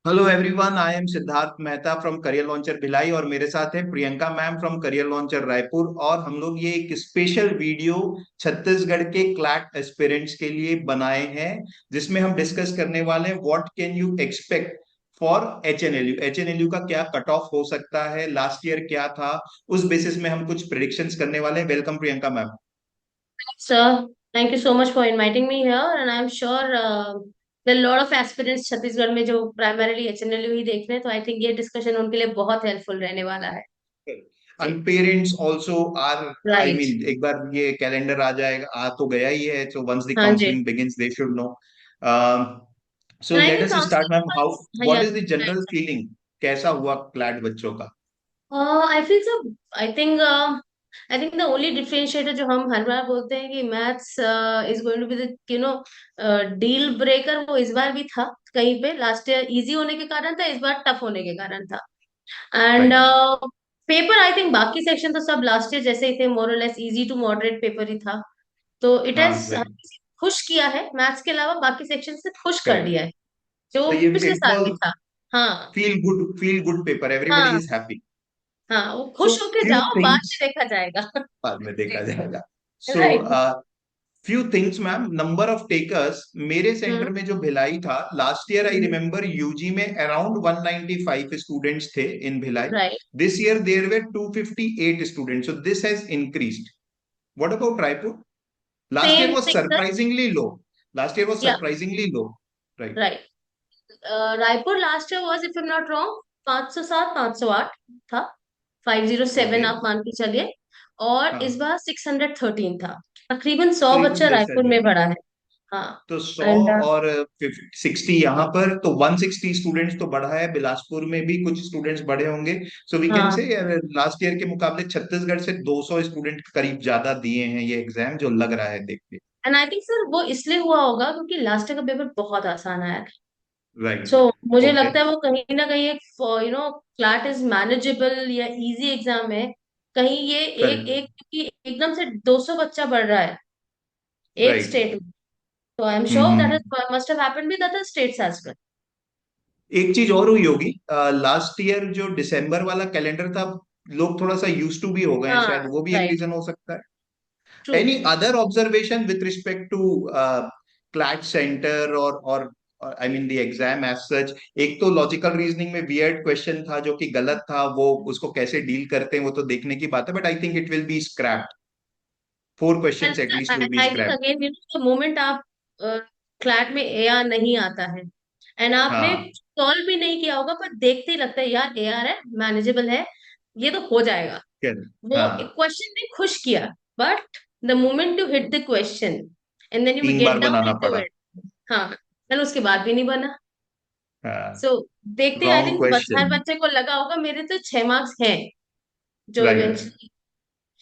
Hello everyone, I am Siddharth Mehta from career launcher Bhilai और मेरे साथ है Priyanka ma'am from career launcher Raipur. और हम लोग ये एक स्पेशल वीडियो छत्तीसगढ़ के क्लैट एस्पिरेंट्स के लिए बनाए हैं, जिसमें हम डिस्कस करने वाले हैं what can you expect for HNLU. HNLU का क्या कट ऑफ हो सकता है, लास्ट ईयर क्या था, उस बेसिस में हम कुछ प्रिडिक्शंस करने वाले हैं। Welcome Priyanka ma'am. Sir, thank you so much for inviting me here, and I'm sure there are a lot of aspirants Chhattisgarh में जो primarily एचएनएलयू ही देख रहे हैं, तो आई थिंक ये डिस्कशन उनके लिए बहुत हेल्पफुल रहने वाला है। जी। And parents also are, I right. Mean एक बार ये कैलेंडर आ जाएगा, आ तो गया ही है, सो वंस द हाँ जी। Counselling begins they should know. So and I let think us start ma'am. How, counselling, हाँ what yeah is the general feeling, कैसा हुआ क्लैट बच्चों का? I feel so I think the only differentiator जो हम हर बार बोलते हैं कि maths is going to be the deal breaker, वो इस बार भी था। कहीं पे लास्ट ईयर इजी होने के कारण था, इस बार टफ होने के कारण था। And right. Paper I think बाकी सेक्शन तो सब लास्ट ईयर जैसे ही थे, मोर और less easy to moderate paper ही था। तो इट हाँ, हैज राइट। खुश किया है, मैथ्स के अलावा बाकी सेक्शन से खुश कर करेक्ट। दिया है, जो तो ये पिछले इट साल भी वाज था। हाँ। फील गुड पेपर, एवरीबॉडी हाँ। Is happy. हाँ, वो सो खुश होके फ्यू जाओ, बाद थिंग्स में देखा जाएगा। बाद में देखा जी। जाएगा। So right. Few things ma'am, number of takers मेरे सेंटर हम्म। में जो भिलाई था last year, I hmm. Remember UG में अराउंड 195 स्टूडेंट्स थे in Bhilai. Right. This year there were 258 students, so this has increased. What about Raipur? Last year same was thing sir. Surprisingly low. Last year was yeah. Surprisingly low. Right. Right. Raipur last year was, if I am not wrong, 507 508 था। 507 okay. आप मान के चलिए। और इस हाँ, बार 613 था। तकरीबन 100 करीबन बच्चा 10 रायपुर में बढ़ा है। हाँ। तो 100 एंड और 60 यहाँ पर, तो 160 स्टूडेंट्स तो बढ़ा है। बिलासपुर में भी कुछ स्टूडेंट्स बढ़े होंगे। सो वी कैन हाँ। से लास्ट ईयर के मुकाबले छत्तीसगढ़ से 200 स्टूडेंट करीब ज्यादा दिए हैं ये एग्जाम, जो लग रहा है देख के। एंड आई थिंक सर वो इसलिए हुआ होगा क्योंकि लास्ट का पेपर बहुत आसान आया था। सो राइट। मुझे ओके। लगता है वो कहीं ना कहीं एक क्लैट इज मैनेजेबल या इजी एग्जाम है। कहीं ये एक करेक्ट। एक क्योंकि एकदम से 200 बच्चा बढ़ रहा है एक राइट। स्टेट में। तो I am sure that is must have happened with other states as well. एक चीज और हुई होगी, लास्ट ईयर जो दिसंबर वाला कैलेंडर था, लोग थोड़ा सा यूज टू भी हो गए हैं, शायद हाँ। वो भी एक राइट। रीजन हो सकता है। True. Any other observation with respect to CLAT centre और I mean the exam as such? एक तो लॉजिकल रीजनिंग में वियर्ड क्वेश्चन था जो कि गलत था, वो उसको कैसे डील करते हैं वो तो देखने की बात है, but I think it will be scrapped. 4 questions at least will be I think scrapped. Again the moment आप क्लैट में एआर नहीं आता है एंड आपने हाँ। सॉल्व भी नहीं किया होगा, पर देखते ही लगता है यार एआर है, मैनेजेबल है, ये तो हो जाएगा। वो हाँ, क्वेश्चन ने खुश किया, but the moment you hit the question and then you 3 बार गेट डाउन बनाना इनटू पड़ा। इट। हाँ। देन उसके बाद भी नहीं बना। हाँ। सो देखते आई रॉन्ग थिंक हर क्वेश्चन। बच्चे को लगा होगा मेरे तो 6 मार्क्स हैं, जो राइट। इवेंचुअली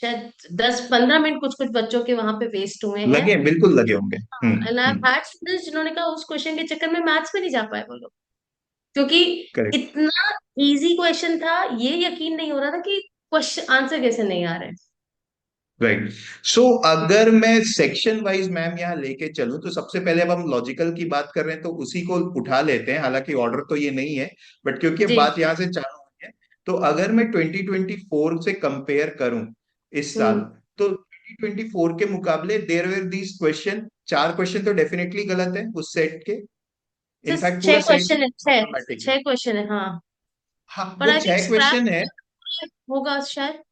शायद 10-15 मिनट कुछ कुछ बच्चों के वहां पे वेस्ट हुए हैं। लगे हैं, बिल्कुल लगे होंगे। And I hmm. Had students जिन्होंने कहा उस क्वेश्चन के चक्कर में मैथ्स में नहीं जा पाए वो लोग, क्योंकि करेक्ट। इतना इजी क्वेश्चन था, ये यकीन नहीं हो रहा था कि क्वेश्चन आंसर कैसे नहीं आ रहे। राइट। सो अगर मैं सेक्शन वाइज मैम यहाँ लेके चलूं, तो सबसे पहले अब हम लॉजिकल की बात कर रहे हैं तो उसी को उठा लेते हैं, हालांकि ऑर्डर तो ये नहीं है, बट क्योंकि अब जी। बात यहाँ से चालू हुई है। तो अगर मैं 2024 से कंपेयर करूं इस साल, हम्म। तो 2024 के मुकाबले there were these question, 4 question तो डेफिनेटली गलत है उस सेट के। सिर्फ इनफैक्ट छह पूरा सेट क्वेश्चन है, छह प्रॉब्लमैटिक है। 6 क्वेश्चन है हाँ। हाँ, पर वो आई थिंक 6 क्वेश्चन है। स्क्रैप होगा शायद।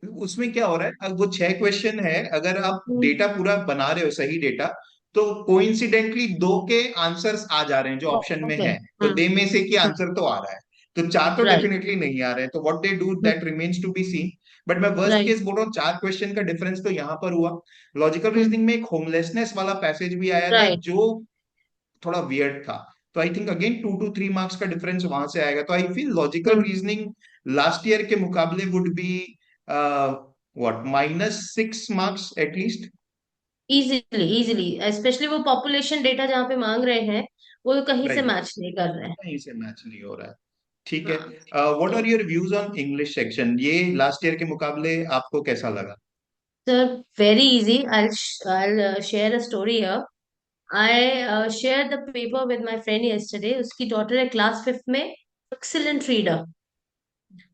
उसमें क्या हो रहा है, अब वो 6 क्वेश्चन है, अगर आप हम्म। डेटा पूरा बना रहे हो सही डेटा, तो कोइंसिडेंटली दो के आंसर्स आ जा रहे हैं जो ऑप्शन में ओके। है, तो दे में से की हम्म। आंसर तो आ रहा है। तो 4 तो राइट। डेफिनेटली नहीं आ रहे हैं, तो what they do that remains to be seen. But मैं वर्स्ट राइट। केस बोल रहा हूँ, 4 क्वेश्चन का डिफरेंस तो यहाँ पर हुआ। लॉजिकल रीजनिंग में एक होमलेसनेस वाला पैसेज भी आया था राइट। जो थोड़ा वियर्ड था। तो I think again 2 to 3 marks का डिफरेंस वहां से आएगा। तो I feel logical reasoning last year के मुकाबले would be what -6 marks at least. Easily easily, specially वो पॉपुलेशन डेटा जहाँ पे मांग रहे हैं, वो कहीं से राइट। मैच नहीं कर रहे हैं। कहीं से मैच नहीं हो रहा है। ठीक है। हाँ। व्हाट तो are your views on English section, ये लास्ट ईयर के मुकाबले आपको कैसा लगा? Sir very easy, I share a story here. I shared the paper with my friend yesterday. उसकी daughter है class fifth में, excellent reader.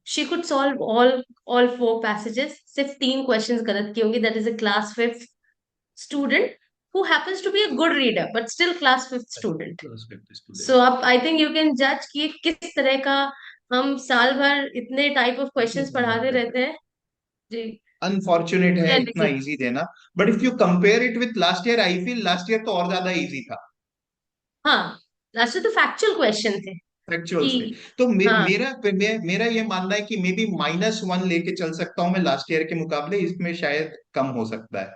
She could solve all four passages. सिर्फ तीन questions गलत की होंगी. That is a class fifth student who happens to be a good reader, but still class fifth student. Student. So अब I think you can judge कि किस तरह का हम साल भर इतने type of questions पढ़ाते रहते हैं जी। अनफॉर्चुनेट है खैर इतना देखिए, इजी देना। But if you compare it with last year, I feel last year तो और ज्यादा इजी था। हाँ, लास्ट तो फैक्चुअल क्वेश्चन थे एक्चुअल्स थे। कि तो हाँ, मेरा ये मानना है कि मे बी -1 लेके चल सकता हूँ मैं लास्ट ईयर के मुकाबले, इसमें शायद कम हो सकता है।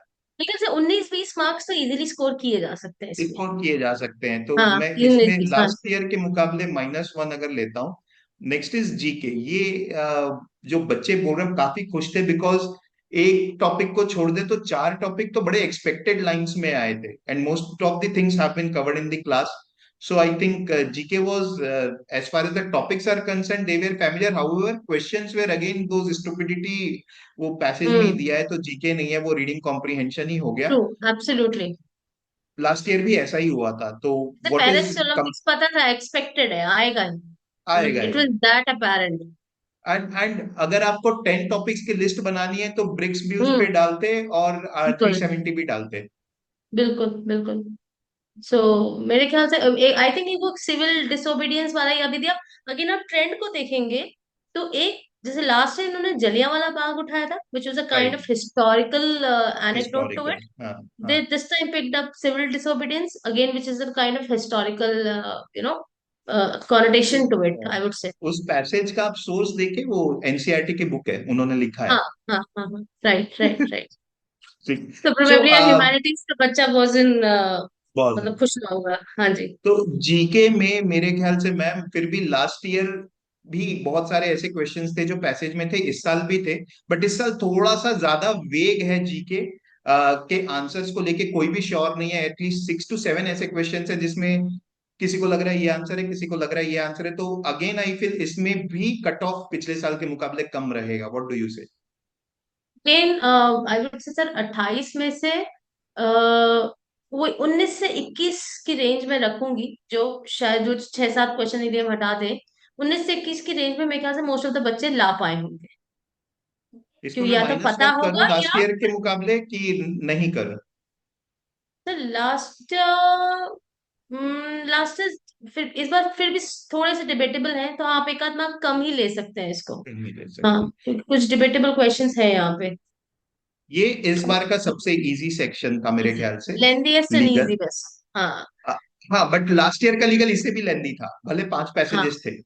लेकिन से 19-20 मार्क्स तो इजीली स्कोर किए जा सकते हैं इसमें। स्कोर किए जा सकते हैं, तो हाँ, मैं इसमें 19-20, हाँ। लास्ट ईयर के मुकाबले -1 अगर लेता हूँ। Next is GK. ये जो बच्चे बोल रहे हैं काफी खुश थे, बिकॉज एक टॉपिक को छोड़ दे तो चार टॉपिक तो बड़े एक्सपेक्टेड लाइंस में आए थे, and most of the things have been covered in the class. So I think GK was, as far as the topics are concerned, they were familiar. However, questions were again those stupidity, वो passage में ही हम्म। दिया है तो GK नहीं है, वो reading comprehension ही हो गया। True, absolutely. लास्ट ईयर भी ऐसा ही हुआ था, तो तो व्हाट पहले इज से चलो फिक्स पता था, एक्सपेक्टेड है, आएगा ही। आएगा it he. Was that apparent. And अगर आपको 10 टॉपिक्स की लिस्ट बनानी है तो ब्रिक्स भी उस पे हम्म। डालते और थ्री बिल्कुल, सेवेंटी भी डालते। बिल्कुल, बिल्कुल। सो मेरे ख्याल से आई थिंक वो सिविल डिसोबीडियंस वाला ही अभी दिया। अगर आप ट्रेंड को देखेंगे तो एक, जैसे लास्ट टाइम इन्होंने जलियांवाला बाग उठाया था, which was a kind right. Of historical anecdote to historical, it. हाँ। हाँ। They this time picked up civil disobedience again, which is a kind of historical, connotation to it, I would say. उस passage का आप source देखे, वो NCERT की book है, उन्होंने लिखा है। हाँ, हाँ, हाँ, हाँ, राइट, राइट, राइट। ठीक। तो सो प्रोबेबली ह्यूमैनिटीज का बच्चा वाज इन, बहुत। मतलब खुश ना होगा। हाँ जी। तो जीके में मेरे ख्याल से मैम फिर भी लास्ट ईयर भी बहुत सारे ऐसे क्वेश्चंस थे जो पैसेज में थे, इस साल भी थे। बट इस साल थोड़ा सा ज्यादा वेग है जीके के आंसर्स को लेके, कोई भी श्योर नहीं है। एटलीस्ट 6 to 7 ऐसे क्वेश्चंस है जिसमें किसी को लग रहा है ये आंसर है, किसी को लग रहा है ये आंसर है। तो अगेन आई फील इसमें भी कट ऑफ पिछले साल के मुकाबले कम रहेगा। व्हाट डू यू से? लेकिन आई वुड से सर 28 में से वो 19 से 21 की रेंज में रखूंगी, जो शायद जो 6-7 क्वेश्चन यदि हम हटा दें, 19 से 21 की रेंज में मेरे ख्याल से मोस्ट ऑफ द बच्चे ला पाए होंगे। इसको क्योंकि मैं या तो पता -1 करूं होगा लास्ट या ईयर के मुकाबले कि नहीं करूं? सर लास्ट लास्ट फिर इस बार फिर भी थोड़े से डिबेटेबल हैं, तो आप एक आध मार्क कम ही ले सकते हैं इसको। नहीं ले हाँ, सकते। क्योंकि कुछ डिबेटेबल क्वेश्चंस है यहाँ पे। ये इस बार का सबसे इजी सेक्शन था मेरे इजी, ख्याल से। लेंदीएस्ट एंड लीगल। इजी बस। हाँ, हाँ, बट लास्ट ईयर का लीगल इससे भी लेंदी था, भले 5 पैसेजेस हाँ, थे।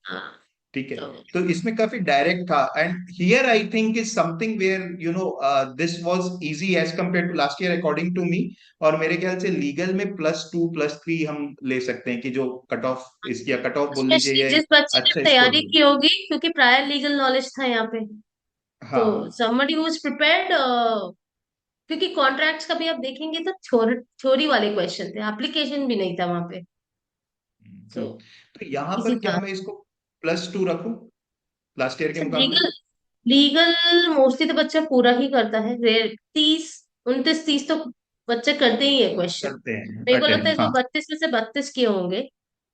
हाँ। ठीक है। तो तो इसमें काफी डायरेक्ट था, and here I think is something where this was easy as compare to last year according to me. और मेरे ख्याल से लीगल में +2 +3 हम ले सकते हैं कि जो कट ऑफ इसकी, या कट ऑफ बोल लीजिए, स्पेशली या जिस एक बच्चे ने अच्छा स्कोर तैयारी बोल। की होगी, क्योंकि प्रायर लीगल नॉलेज था यहाँ पे। तो हाँ। somebody who is prepared, क्योंकि कॉन्ट्रैक्ट्स का भी आप देखेंगे तो थ्योरी वाले क्वेश्चन थे, एप्लीकेशन भी नहीं था वहां पे। तो तो यहाँ इजी पर क्या था। मैं इसको +2 रखूं लास्ट ईयर के मुकाबले? लीगल लीगल मोस्टली तो बच्चा पूरा ही करता है, 30, 29, 30 तो बच्चे करते ही है क्वेश्चन। करते हैं मेरे को लगता है अटेम्प्ट, इसमें हाँ। 32 में से 32 किए होंगे।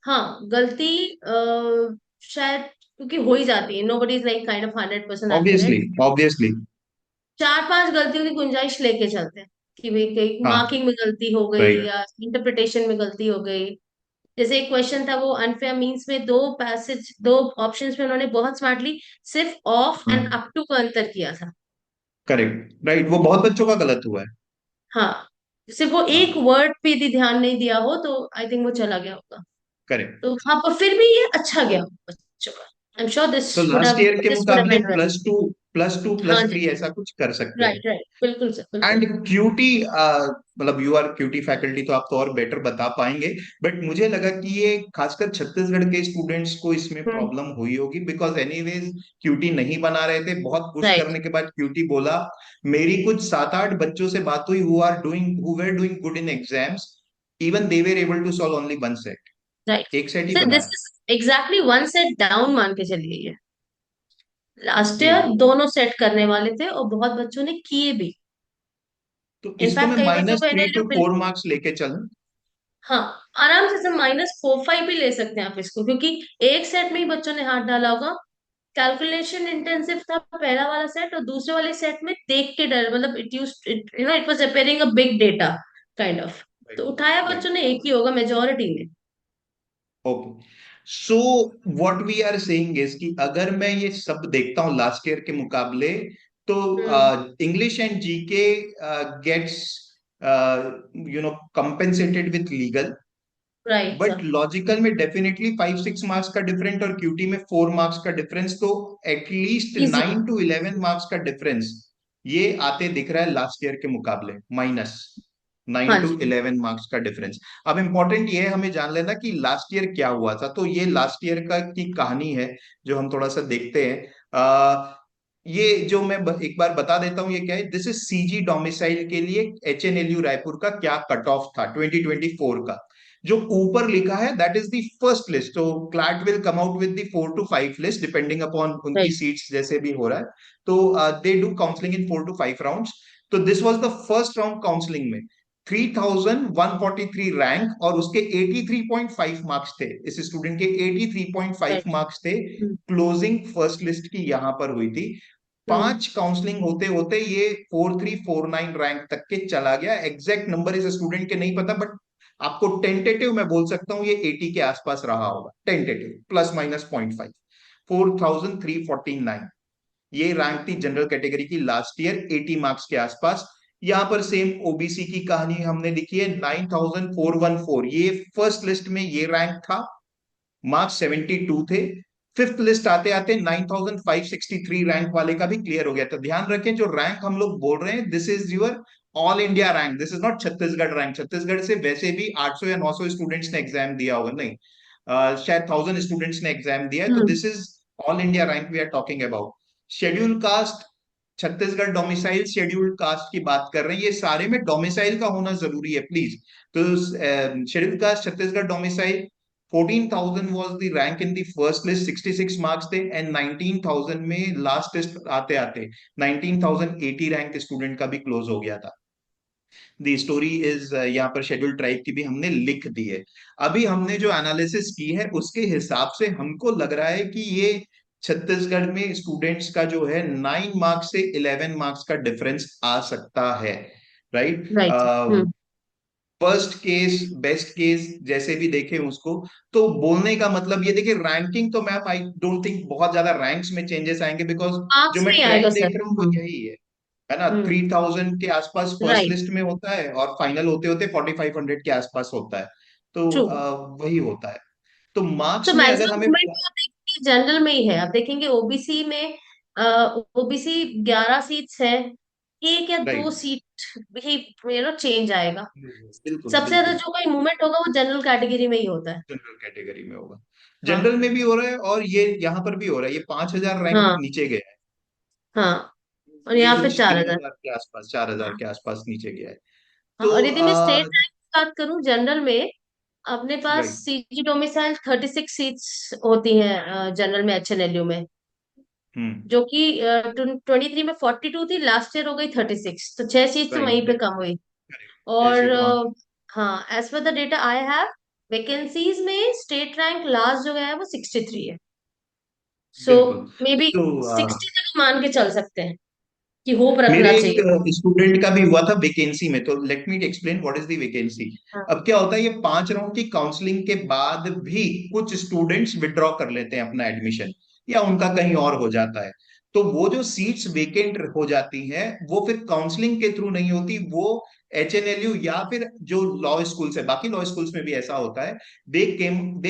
हाँ, गलती शायद क्योंकि हो ही जाती है, nobody is like kind of 100% obviously, accurate. Obviously. 4-5 गलतियों की गुंजाइश लेके चलते हैं कि भाई कहीं हाँ। मार्किंग में गलती हो गई राइट। या इंटरप्रिटेशन में गलती हो गई। जैसे एक क्वेश्चन था, वो अनफेयर मीन्स में दो ऑप्शंस में उन्होंने बहुत स्मार्टली सिर्फ ऑफ एंड अप टू का अंतर किया था। करेक्ट, राइट, वो बहुत बच्चों का गलत हुआ है। हाँ, सिर्फ वो एक हाँ। वर्ड पे यदि ध्यान नहीं दिया हो तो आई थिंक वो चला गया होगा। करेक्ट। तो हाँ, पर फिर भी ये अच्छा गया बच्चों का। आई एम श्योर तो लास्ट ईयर के दिस वुड हैव मुकाबले बीन वेल। +2 हाँ जी। +3 ऐसा कुछ कर सकते हैं। राइट, राइट, बिल्कुल सर, एंड बिल्कुल। क्यूटी, मतलब यू आर क्यूटी फैकल्टी, तो आप तो और बेटर बता पाएंगे। बट मुझे लगा कि ये खासकर छत्तीसगढ़ के स्टूडेंट्स को इसमें हम्म। प्रॉब्लम हुई होगी, बिकॉज एनीवेज क्यूटी नहीं बना रहे थे, बहुत पुश राइट, करने के बाद क्यूटी बोला। मेरी कुछ 7-8 बच्चों से बात हुई who were doing good in exams, even they were able to solve only 1 set. Right. एक सेट ही सर दिस बनाया। Is exactly one set down मान के चलिए ये। लास्ट जी। ईयर दोनों सेट करने वाले थे और बहुत बच्चों ने किए भी। तो इसको इनफैक्ट मैं कई बच्चों को -3 to एनएलयू। 4 मार्क्स लेके चलूं? हाँ, आराम से सब -4 5 भी ले सकते हैं आप इसको, क्योंकि एक सेट में ही बच्चों ने हाथ डाला होगा। कैलकुलेशन इंटेंसिव था पहला वाला सेट, और दूसरे वाले सेट में देख के डर, मतलब it use it it was appearing a big data kind of. तो उठाया राइट। बच्चों ने एक ही होगा मेजोरिटी ने। Okay, so what we are saying is कि अगर मैं ये सब देखता हूँ लास्ट ईयर के मुकाबले, तो hmm. English and GK gets compensated with legal, right but sir. Logical में डेफिनेटली 5-6 मार्क्स का डिफरेंस और क्यूटी में 4 मार्क्स का डिफरेंस, तो एटलीस्ट इजी। 9 to 11 मार्क्स का डिफरेंस ये आते दिख रहा है लास्ट ईयर के मुकाबले, माइनस नाइन हाँ टू जी। इलेवन मार्क्स का डिफरेंस। अब इम्पोर्टेंट ये है हमें जान लेना कि लास्ट ईयर क्या हुआ था, तो ये लास्ट ईयर का की कहानी है जो हम थोड़ा सा देखते हैं। ये जो मैं एक बार बता देता हूँ ये क्या है। दिस इज सीजी डोमिसाइल के लिए एचएनएलयू रायपुर का क्या कट ऑफ था 2024 का। जो ऊपर लिखा है that is the first list, तो CLAT will come out with the 4 to 5 list depending upon उनकी राइट। सीट्स जैसे भी हो रहा है। तो they do counselling in 4 to 5 rounds. तो this was the first round counselling में 3143 रैंक और उसके 83.5 मार्क्स थे, इस स्टूडेंट के 83.5 राइट। मार्क्स थे। हम्म। क्लोजिंग फर्स्ट लिस्ट की यहां पर हुई थी। हम्म। 5 काउंसलिंग होते होते ये 4349 रैंक तक के चला गया। एग्जैक्ट नंबर इस स्टूडेंट के नहीं पता, बट आपको टेंटेटिव मैं बोल सकता हूँ ये 80 के आसपास रहा होगा, टेंटेटिव प्लस माइनस 0.5। 4349 ये रैंक थी जनरल कैटेगरी की लास्ट ईयर, 80 मार्क्स के आसपास। यहां पर सेम ओबीसी की कहानी हमने लिखी है, 9414, ये फर्स्ट लिस्ट में ये रैंक था, मार्क्स 72 थे। फिफ्थ लिस्ट आते आते 9563 रैंक वाले का भी क्लियर हो गया। तो ध्यान रखें जो रैंक हम लोग बोल रहे हैं this is your all India rank, this is not Chhattisgarh rank. Chhattisgarh से वैसे भी 800 या 900 स्टूडेंट्स ने एग्जाम दिया होगा, नहीं शायद 1000 स्टूडेंट्स ने एग्जाम दिया है, तो hmm. This is all India rank we are talking about. Schedule caste, Chhattisgarh domicile scheduled caste की बात कर रहे हैं, ये सारे में डोमिसाइल का होना जरूरी है प्लीज। तो scheduled caste Chhattisgarh domicile 14,000 was the rank in the first list, 66 marks थे, एंड 19,000 में लास्ट टेस्ट आते आते 19,080 रैंक स्टूडेंट का भी क्लोज हो गया था। दी स्टोरी इज यहाँ पर शेड्यूल ट्राइब की भी हमने लिख दी है। अभी हमने जो एनालिसिस की है उसके हिसाब से हमको लग रहा है कि ये छत्तीसगढ़ में स्टूडेंट्स का जो है 9 मार्क्स से 11 मार्क्स का डिफरेंस आ सकता है, राइट। राइट। हम्म। फर्स्ट केस बेस्ट केस जैसे भी देखें उसको, तो बोलने का मतलब ये देखिए, रैंकिंग तो मैम आई डोंट थिंक बहुत ज्यादा रैंक्स में चेंजेस आएंगे, बिकॉज जो मार्क्स मैं नहीं आएगा ट्रेंड सर। देख रहा हूँ वो यही है ना। हम्म। 3000 के आसपास फर्स्ट राइट। लिस्ट में होता है और फाइनल होते होते 4500 के आसपास होता है। तो ट्रू। वही होता है। तो तो मार्क्स में अगर मैक्सिमम हमें मूवमेंट में आप देखेंगे जनरल में ही है, आप देखेंगे ओबीसी में ओबीसी 11 सीट्स है, एक या दो राइट, सीट ही चेंज आएगा। बिल्कुल सबसे ज्यादा बिल्कुल जो कोई मूवमेंट होगा वो जनरल कैटेगरी में ही होता है। जनरल कैटेगरी में होगा। जनरल हाँ। में भी हो रहा है और ये यहाँ पर भी हो रहा है, ये 5000 रैंक हाँ। नीचे गया हाँ। और है, ये यहाँ पे कुछ 4,000। 3000 के आसपास, 4000 हाँ। के आसपास नीचे गया है। हाँ, तो और यदि मैं स्टेट रैंक की बात करूं जनरल में, अपने पास राइट, सीजी डोमिसाइल 36 सीट्स होती हैं जनरल में एचएनएलयू में, हम्म, जो कि 23 में 42 थी, लास्ट ईयर हो गई 36, तो 6 सीट तो वहीं राइट, पे कम हुई। करेक्ट, और जैसे तो वहां। हाँ, as per the data I have, vacancies में स्टेट रैंक लास्ट जो गया है वो 63 है। सो बिल्कुल। मे बी तो 60 तक मान के चल सकते हैं कि होप मेरे रखना एक चाहिए। स्टूडेंट का भी हुआ था वैकेंसी में, तो let me explain what is the vacancy. हाँ। अब क्या होता है, ये 5 राउंड की काउंसलिंग के बाद भी कुछ स्टूडेंट्स विड्रॉ कर लेते हैं अपना एडमिशन, या उनका कहीं और हो जाता है। तो वो जो सीट्स वेकेंट हो जाती हैं वो फिर काउंसलिंग के थ्रू नहीं होती, वो एचएनएलयू या फिर जो लॉ स्कूल्स है, बाकी लॉ स्कूल्स में भी ऐसा होता है, they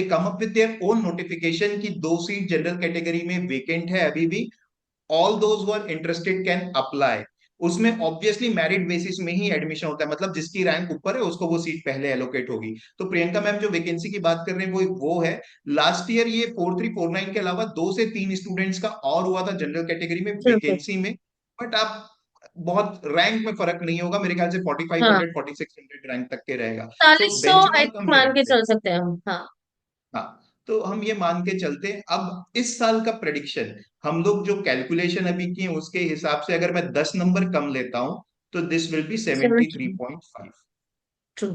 come up with their own notification की 2 सीट जनरल कैटेगरी में वेकेंट है अभी भी, all those who are interested can apply. उसमें ऑब्वियसली मेरिट बेसिस में ही एडमिशन होता है, मतलब जिसकी रैंक ऊपर है उसको वो सीट पहले एलोकेट होगी। तो प्रियंका मैम जो वैकेंसी की बात कर रहे हैं वो है। लास्ट ईयर ये 4349 के अलावा 2 से 3 स्टूडेंट्स का और हुआ था जनरल कैटेगरी में बिल्कुल। वैकेंसी में। बट आप बहुत रैंक में फर्क नहीं होगा मेरे ख्याल से, 4500 हाँ, 4600 रैंक तक के रहेगा। सो 40 आई बेंचमार्क थिंक हम ये मान के रखते हैं। चल सकते हैं हम। हाँ। हाँ, तो हम ये मान के चलते हैं। अब इस साल का प्रेडिक्शन हम लोग जो कैलकुलेशन अभी किए उसके हिसाब से अगर मैं 10 नंबर कम लेता हूं तो this will be 70। 73.5। True.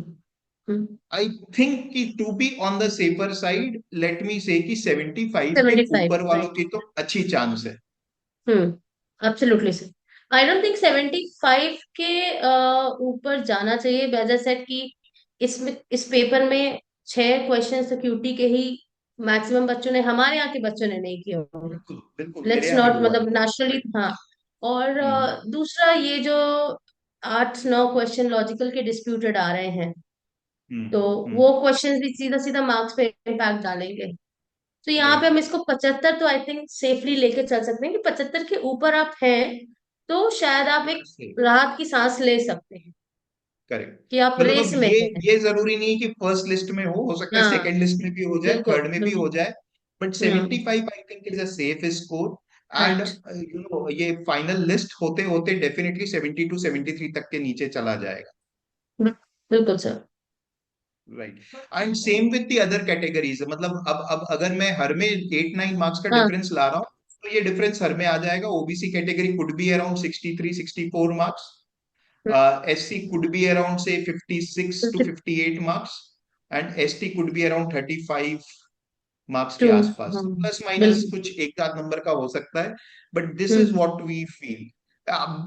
I think कि to be on the safer side let me say कि 75 के 75, ऊपर वालों राइट। की तो अच्छी चांस है। Absolutely sir. I don't think 75 के ऊपर जाना चाहिए, वजह सेट कि इसमें इस पेपर में 6 क्वेश्चन तो क्यूटी के ही मैक्सिमम बच्चों ने, हमारे यहाँ के बच्चों ने नहीं किए होंगे। बिल्कुल बिल्कुल, मेरे लेट्स यहाँ भी नॉट, हुआ है। मतलब नेशनली, राइट। हाँ। और हम्म दूसरा ये जो 8 9 क्वेश्चन लॉजिकल के डिस्प्यूटेड आ रहे हैं, हम्म तो हम्म। वो क्वेश्चन भी सीधा सीधा मार्क्स पे इम्पैक्ट डालेंगे। तो यहाँ पे राइट। हम इसको 75 तो आई थिंक सेफली लेके चल सकते हैं कि 75 के ऊपर आप हैं तो शायद आप एक राहत की सांस ले सकते हैं करेक्ट। कि आप मतलब अब रेस में हैं। ये जरूरी नहीं है कि फर्स्ट लिस्ट में हो सकता है हाँ, सेकंड लिस्ट में भी हो जाए, बिल्कुल थर्ड में भी बिल्कुल। हो जाए। But hmm. 75 I think is a safe score. And right. You know ये फाइनल लिस्ट होते होते डेफिनेटली 72 73 तक के नीचे चला जाएगा। बिल्कुल sir. Right. And same with the other categories, मतलब अब अगर मैं हर में 8 9 मार्क्स का हाँ। डिफरेंस ला रहा हूँ तो ये डिफरेंस हर में आ जाएगा। OBC category could be around 63 64 marks, SC could be around say 56 to 58 marks, and ST could be around 35 marks के टू। आसपास, प्लस माइनस बिल्कुल। कुछ एक आध नंबर का हो सकता है। But this is hmm what we feel.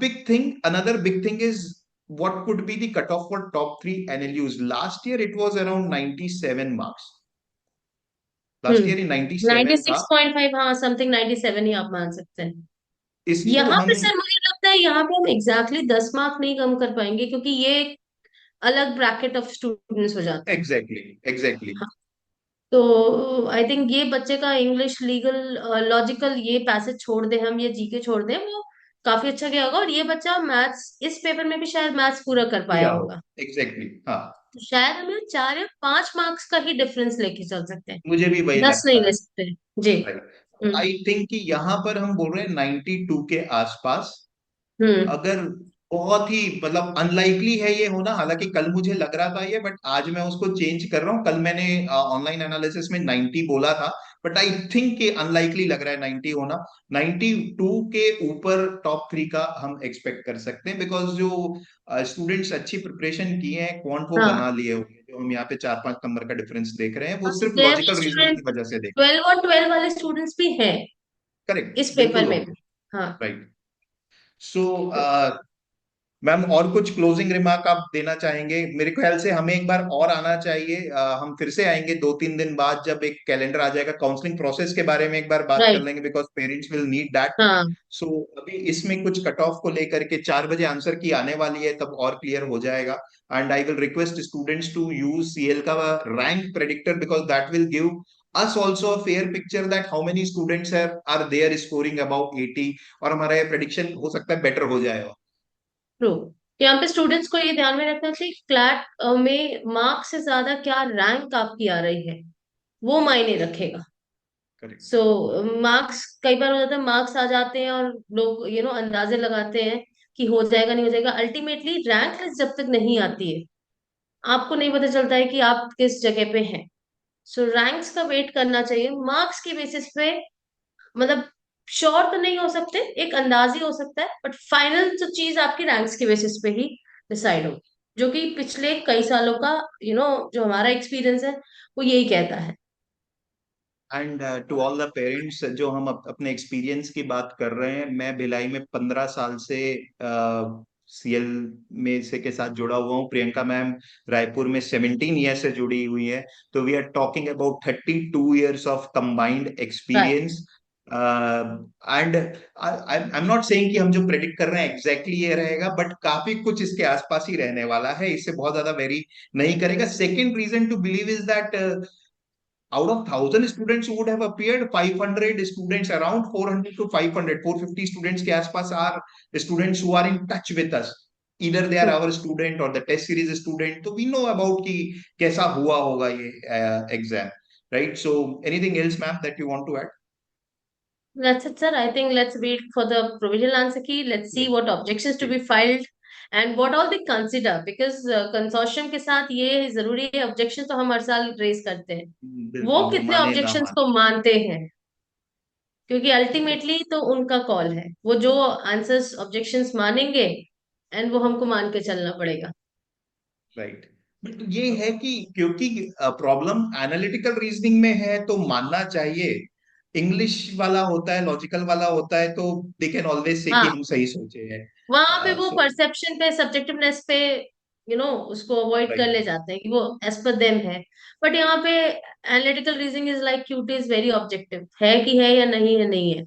Big thing, another big thing is what could be the cutoff for top three NLUs? Last year it was around 97 marks. Last year in ninety 97 था। Six point five हाँ, something 97 ही आप मान सकते हैं। इसको यहाँ हम पे सर मुझे लगता है यहाँ पे हम एग्जैक्टली 10 मार्क नहीं कम कर पाएंगे, क्योंकि ये एक अलग ब्रैकेट ऑफ स्टूडेंट्स हो जाते हैं। Exactly exactly. तो आई थिंक ये बच्चे का इंग्लिश, लीगल, लॉजिकल, ये पैसेज छोड़ दें हम, ये जीके छोड़ दें, वो काफी अच्छा गया होगा। और ये बच्चा मैथ्स, इस पेपर में भी शायद मैथ्स पूरा कर पाया किया हो। होगा। एग्जैक्टली हाँ। तो शायद हमें 4 या 5 मार्क्स का ही डिफरेंस लेके चल सकते हैं, मुझे भी वही 10 नहीं लगता ले है। सकते। जी। हम्म आई थिंक कि यहाँ पर हम बोल रहे हैं 92 के आसपास। हम्म। अगर बहुत ही मतलब अनलाइकली है ये होना, हालांकि कल मुझे लग रहा था ये, बट आज मैं उसको चेंज कर रहा हूँ। कल मैंने ऑनलाइन एनालिसिस में 90 बोला था, बट आई थिंक कि अनलाइकली लग रहा है 90 होना। 92 के ऊपर टॉप थ्री का हम एक्सपेक्ट कर सकते हैं, बिकॉज जो स्टूडेंट्स अच्छी प्रिपरेशन किए हैं, क्वांट वो हाँ, बना लिए होंगे। जो हम यहाँ पे 4 5 नंबर का डिफरेंस देख रहे हैं वो सिर्फ डेफ लॉजिकल रीजनिंग स्टूडेंट की वजह से देख रहे 12 और 12 वाले स्टूडेंट्स भी हैं हैं। करेक्ट, इस पेपर बिल्कुल में होंगे। भी। हाँ। राइट। सो मैम, और कुछ क्लोजिंग रिमार्क आप देना चाहेंगे? मेरे ख्याल से हमें एक बार और आना चाहिए। हम फिर से आएंगे 2 3 दिन बाद, जब एक कैलेंडर आ जाएगा। काउंसलिंग प्रोसेस के बारे में एक बार बात कर राइट। लेंगे, because parents will need that. हाँ। सो अभी इसमें कुछ कट ऑफ को लेकर के 4 बजे आंसर की आने वाली है, तब और क्लियर हो जाएगा। And I will request students to use CL का rank predictor, because that will give us also a fair picture that how many students are there scoring above 80, और हमारा ये प्रेडिक्शन हो सकता है बेटर हो जाएगा। ट्रू। यहाँ पे स्टूडेंट्स को ये ध्यान में रखना चाहिए, क्लैट में मार्क्स से ज्यादा क्या रैंक आपकी आ रही है, वो मायने रखेगा। करेक्ट। सो मार्क्स, कई बार हो जाता है मार्क्स आ जाते हैं और लोग अंदाजे लगाते हैं कि हो जाएगा नहीं हो जाएगा। अल्टीमेटली रैंक लिस्ट जब तक नहीं आती है, आपको नहीं पता चलता है कि आप किस जगह पे हैं। सो रैंक्स का वेट करना चाहिए, मार्क्स की बेसिस पे, मतलब श्योर तो नहीं हो सकते, एक अंदाज ही हो सकता है, बट फाइनल जो चीज आपकी रैंक्स के बेसिस पे ही डिसाइड होगी, जो कि पिछले कई सालों का जो हमारा एक्सपीरियंस है वो यही कहता है। And to all the parents, जो हम अपने एक्सपीरियंस की बात कर रहे हैं, मैं भिलाई में 15 साल से सीएल में से के साथ जुड़ा हुआ हूँ। प्रियंका मैम रायपुर में 17 ईयर से जुड़ी हुई है। तो we are talking about 32 years of combined right. Experience. And I am not saying कि हम जो प्रेडिक्ट कर रहे हैं एग्जैक्टली ये रहेगा, बट काफी कुछ इसके आसपास ही रहने वाला है, इससे बहुत ज्यादा वेरी नहीं करेगा। Second reason to believe is that out of 1,000 students who would have appeared, 500 students, around 400 to 500, 450 students के आसपास are students who are in touch with us. Either they are our student or the test series student, तो we know about कि कैसा हुआ होगा ये exam, right? So anything else, ma'am, that you want to add? That's it, sir. I think let's wait for the provisional answer key. Let's see ji what objections to ji. be filed and what all they consider. Because consortium के साथ ये जरूरी है, objection तो हम हर साल raise करते हैं, वो बिल्कुल, वो कितने माने ना ऑब्जेक्शंस माने। को मानते हैं, क्योंकि अल्टीमेटली तो उनका कॉल है, वो जो आंसर्स ऑब्जेक्शंस मानेंगे एंड वो हमको मान के चलना पड़ेगा। राइट। बट ये है कि क्योंकि प्रॉब्लम एनालिटिकल रीजनिंग में है तो मानना चाहिए, इंग्लिश वाला होता है, लॉजिकल वाला होता है, तो दे कैन ऑलवेज से कि हाँ, हम सही सोचे हैं। वहां पे वो सो परसेप्शन पे, सब्जेक्टिवनेस पे, उसको अवॉइड कर राइट, ले जाते हैं कि वो एज पर देम है। बट यहाँ पे analytical reasoning is like cute, is very objective, है कि है या नहीं है, नहीं है।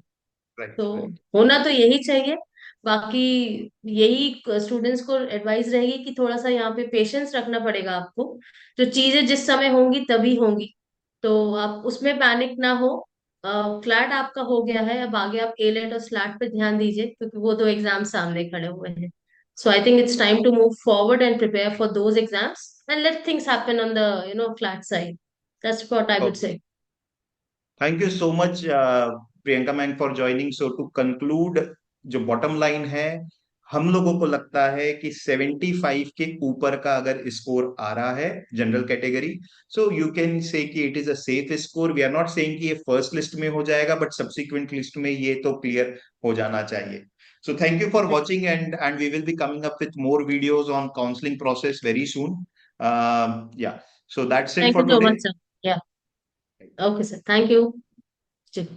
राइट, तो राइट। होना तो यही चाहिए। बाकी यही स्टूडेंट्स को एडवाइस रहेगी कि थोड़ा सा यहाँ पे पेशेंस रखना पड़ेगा आपको। जो चीजें जिस समय होंगी तभी होंगी, तो आप उसमें पैनिक ना हो। फ्लैट आपका हो गया है, अब आगे आप ए लेट और स्लैट पे ध्यान दीजिए, क्योंकि वो दो एग्जाम सामने खड़े हुए हैं। So I think it's time to move forward and prepare for those exams and let things happen on the flat side. That's what I would okay, say. Thank you so much Priyanka ma'am for joining. So to conclude, जो bottom line है, हम लोगों को लगता है कि 75 के ऊपर का अगर स्कोर आ रहा है general category, so you can say कि it is a safe score. We are not saying कि ये फर्स्ट लिस्ट में हो जाएगा, बट सब्सिक्वेंट लिस्ट में ये तो क्लियर हो जाना चाहिए। So thank you for watching, and we will be coming up with more videos on counselling process very soon. Yeah, so that's it thank you for so today. Much sir. Yeah, okay sir, thank you ji.